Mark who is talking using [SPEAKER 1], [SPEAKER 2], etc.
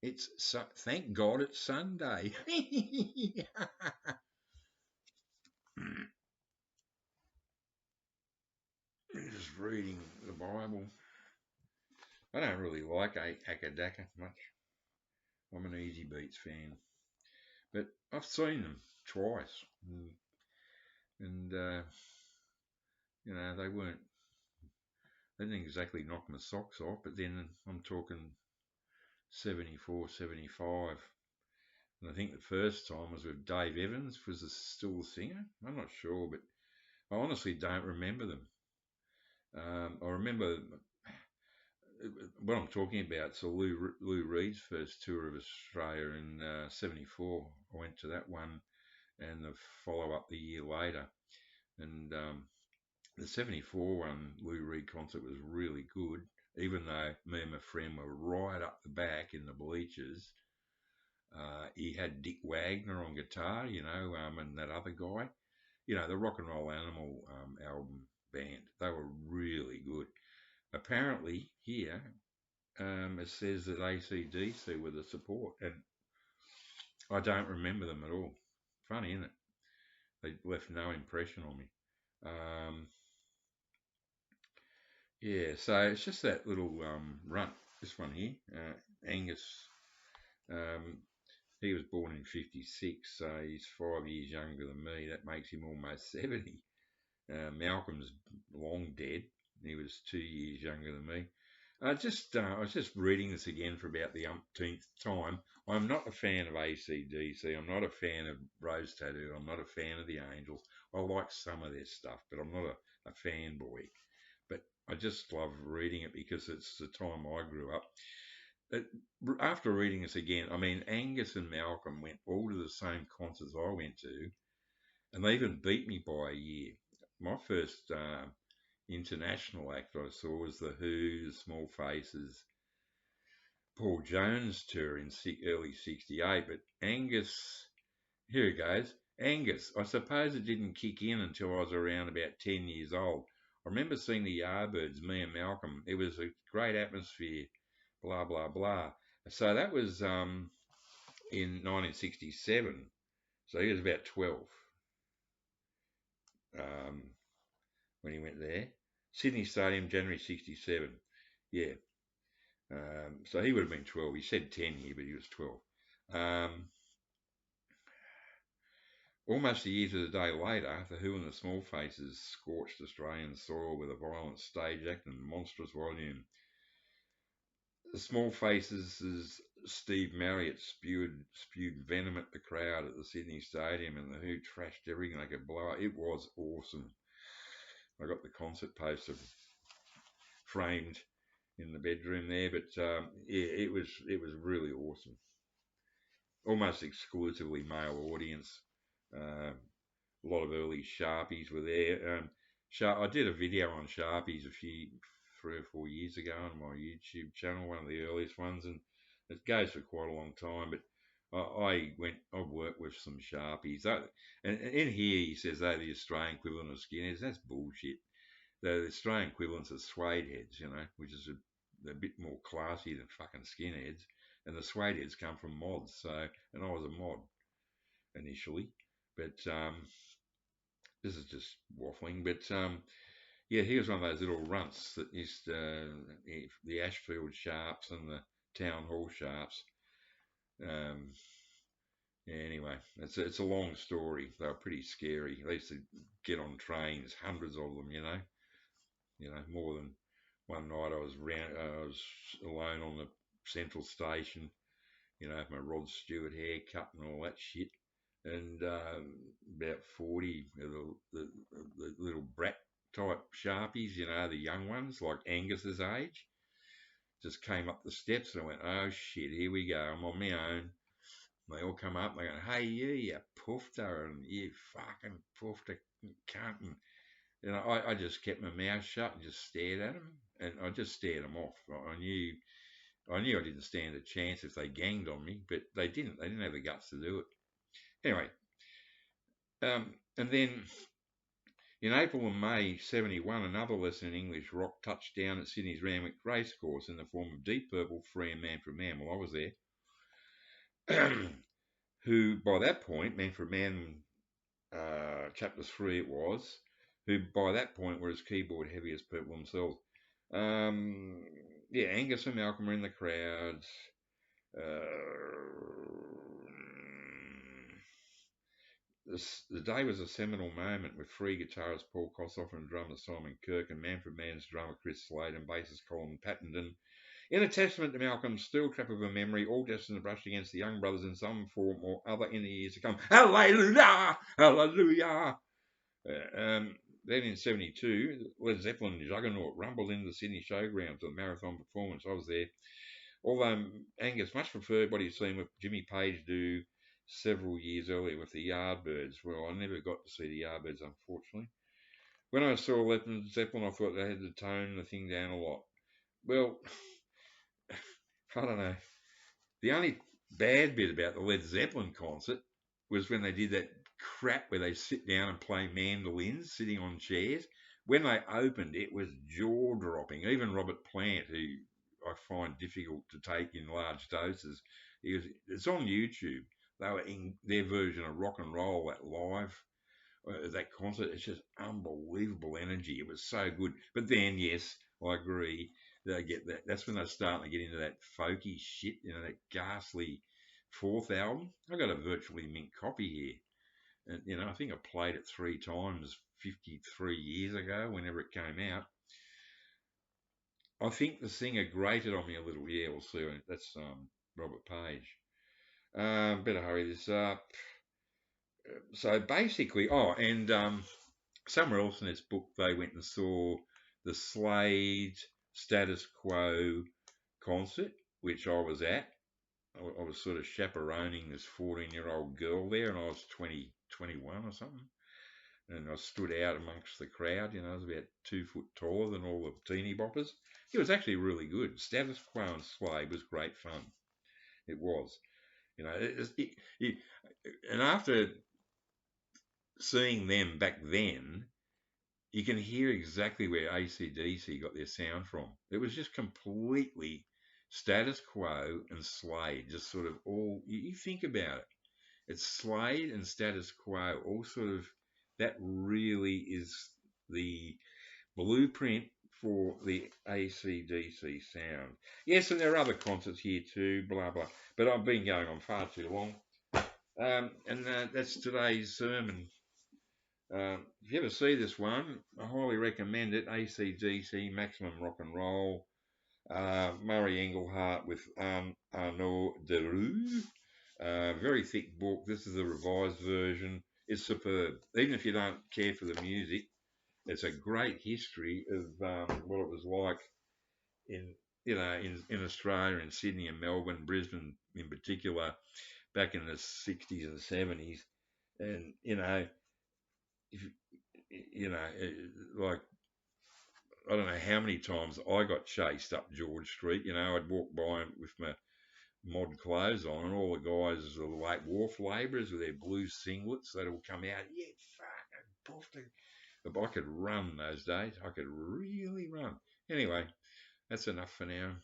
[SPEAKER 1] Thank God it's Sunday. Just reading the Bible. I don't really like Akadaka much. I'm an Easy Beats fan, but I've seen them twice, and they weren't. They didn't exactly knock my socks off, but then I'm talking 74, 75. And I think the first time was with Dave Evans, was still the singer. I'm not sure, but I honestly don't remember them. I remember what I'm talking about. So Lou Reed's first tour of Australia in '74. I went to that one, and the follow up the year later. And the '74 one, Lou Reed concert was really good, even though me and my friend were right up the back in the bleachers. He had Dick Wagner on guitar, and that other guy, the Rock and Roll Animal album band. They were really good. Apparently, here it says that AC/DC were the support, and I don't remember them at all. Funny, isn't it? They left no impression on me. Yeah, so it's just that little runt, this one here, Angus. Um, he was born in '56, so he's 5 years younger than me. That makes him almost 70. Malcolm's long dead. He was 2 years younger than me. I was just reading this again for about the umpteenth time. I'm not a fan of AC/DC. I'm not a fan of Rose Tattoo. I'm not a fan of the Angels. I like some of their stuff, but I'm not a fanboy. But I just love reading it because it's the time I grew up. After reading this again, I mean, Angus and Malcolm went all to the same concerts I went to, and they even beat me by a year. My first international act I saw was the Who, the Small Faces, Paul Jones tour in early '68. But Angus, here it goes. Angus, I suppose it didn't kick in until I was around about 10 years old. I remember seeing the Yardbirds, me and Malcolm. It was a great atmosphere, blah, blah, blah. So that was in 1967. So he was about 12 when he went there. Sydney Stadium, January '67. Yeah. So he would have been 12. He said 10 here, but he was 12. Almost a year to the day later, the Who and the Small Faces scorched Australian soil with a violent stage act and monstrous volume. The Small Faces' Steve Marriott spewed venom at the crowd at the Sydney Stadium, and the Who trashed everything they could blow up. It was awesome. I got the concert poster framed in the bedroom there, but yeah, it was really awesome. Almost exclusively male audience. A lot of early Sharpies were there. I did a video on Sharpies 3 or 4 years ago on my YouTube channel, one of the earliest ones, and it goes for quite a long time. But I've worked with some Sharpies, and in here he says they're the Australian equivalent of skinheads. That's bullshit. The Australian equivalents are suede heads, which is a bit more classy than fucking skinheads. And the suede heads come from mods. And I was a mod initially, but this is just waffling. But yeah, he was one of those little runts that used the Ashfield Sharps and the Town Hall Sharps. Yeah, anyway, it's a long story. They were pretty scary. They used to get on trains, hundreds of them, more than one night. I was alone on the Central Station, with my Rod Stewart haircut and all that shit. And about 40 of the little brat type Sharpies, the young ones, like Angus's age, just came up the steps, and I went, oh shit, here we go, I'm on my own. And they all come up and they go, hey, you poofter, and you fucking poofter cunt. And I just kept my mouth shut and just stared at them, and I just stared them off. I knew I didn't stand a chance if they ganged on me, but they didn't. They didn't have the guts to do it. Anyway, and then in April and May '71, another lesson in English rock touched down at Sydney's Randwick Racecourse in the form of Deep Purple, Free and Man for Man. Well, I was there. who by that point, Man for Man, chapter 3 it was, who by that point were as keyboard heavy as people themselves. Um, yeah, Angus and Malcolm were in the crowd. Uh, the day was a seminal moment with three guitarists Paul Kossoff and drummer Simon Kirke and Manfred Mann's drummer Chris Slade and bassist Colin Pattenden. In a testament to Malcolm's steel trap of a memory, all destined to brush against the young brothers in some form or other in the years to come. Hallelujah! Hallelujah! Then in '72, Led Zeppelin juggernaut rumbled into the Sydney Showgrounds for the marathon performance. I was there. Although Angus much preferred what he'd seen with Jimmy Page do several years earlier with the Yardbirds. Well, I never got to see the Yardbirds, unfortunately. When I saw Led Zeppelin, I thought they had to tone the thing down a lot. Well, I don't know. The only bad bit about the Led Zeppelin concert was when they did that crap where they sit down and play mandolins sitting on chairs. When they opened, it was jaw dropping. Even Robert Plant, who I find difficult to take in large doses, it's on YouTube. They were in their version of rock and roll, that live, that concert. It's just unbelievable energy. It was so good. But then, yes, I agree. They get that. That's when they're starting to get into that folky shit. That ghastly fourth album. I got a virtually mint copy here, and I think I played it 3 times, 53 years ago, whenever it came out. I think the singer grated on me a little. Yeah, we'll see. That's Robert Page. Better hurry this up. So basically, and somewhere else in this book, they went and saw the Slade Status Quo concert, which I was at. I was sort of chaperoning this 14-year-old girl there, and I was 20, 21 or something. And I stood out amongst the crowd. I was about 2 foot taller than all the teeny boppers. It was actually really good. Status Quo and Slade was great fun. It was. And after seeing them back then, you can hear exactly where AC/DC got their sound from. It was just completely Status Quo and Slade, just sort of all. You think about it. It's Slade and Status Quo, all sort of. That really is the blueprint for the AC/DC sound. Yes, and there are other concerts here too, blah blah. But I've been going on far too long. And that's today's sermon. If you ever see this one, I highly recommend it. AC/DC, Maximum Rock and Roll, Murray Engelhart with Arnaud Deroux. Very thick book. This is the revised version. It's superb. Even if you don't care for the music, it's a great history of what it was like in Australia, in Sydney and Melbourne, Brisbane in particular, back in the 60s and 70s. And if like I don't know how many times I got chased up George Street. I'd walk by with my mod clothes on, and all the guys are like wharf labourers with their blue singlets. They'd all come out. Yeah, fucking I could run those days. I could really run. Anyway, that's enough for now.